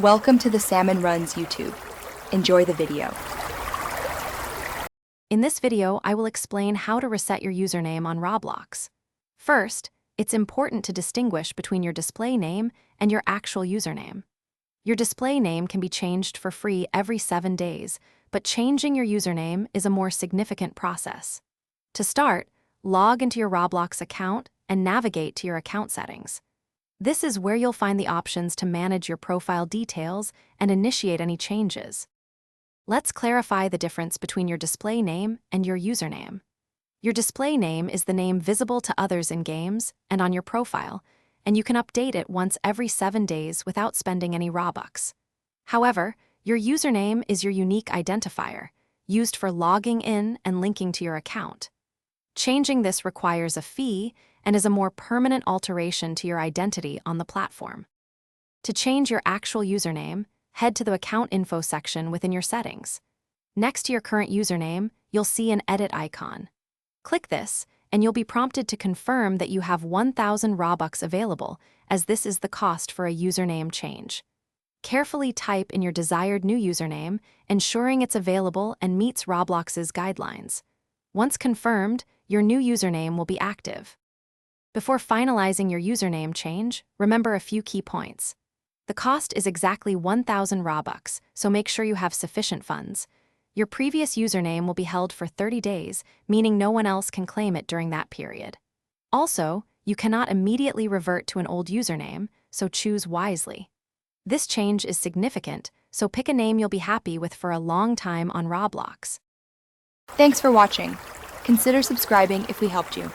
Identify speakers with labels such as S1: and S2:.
S1: Welcome to the Salmon Runs YouTube. Enjoy the video.
S2: In this video, I will explain how to reset your username on Roblox. First, it's important to distinguish between your display name and your actual username. Your display name can be changed for free every 7 days, but changing your username is a more significant process. To start, log into your Roblox account and navigate to your account settings. This is where you'll find the options to manage your profile details and initiate any changes. Let's clarify the difference between your display name and your username. Your display name is the name visible to others in games and on your profile, and you can update it once every 7 days without spending any Robux. However, your username is your unique identifier, used for logging in and linking to your account. Changing this requires a fee and is a more permanent alteration to your identity on the platform. To change your actual username, head to the Account Info section within your settings. Next to your current username, you'll see an edit icon. Click this, and you'll be prompted to confirm that you have 1,000 Robux available, as this is the cost for a username change. Carefully type in your desired new username, ensuring it's available and meets Roblox's guidelines. Once confirmed, your new username will be active. Before finalizing your username change, remember a few key points. The cost is exactly 1,000 Robux, so make sure you have sufficient funds. Your previous username will be held for 30 days, meaning no one else can claim it during that period. Also, you cannot immediately revert to an old username, so choose wisely. This change is significant, so pick a name you'll be happy with for a long time on Roblox.
S1: Thanks for watching. Consider subscribing if we helped you.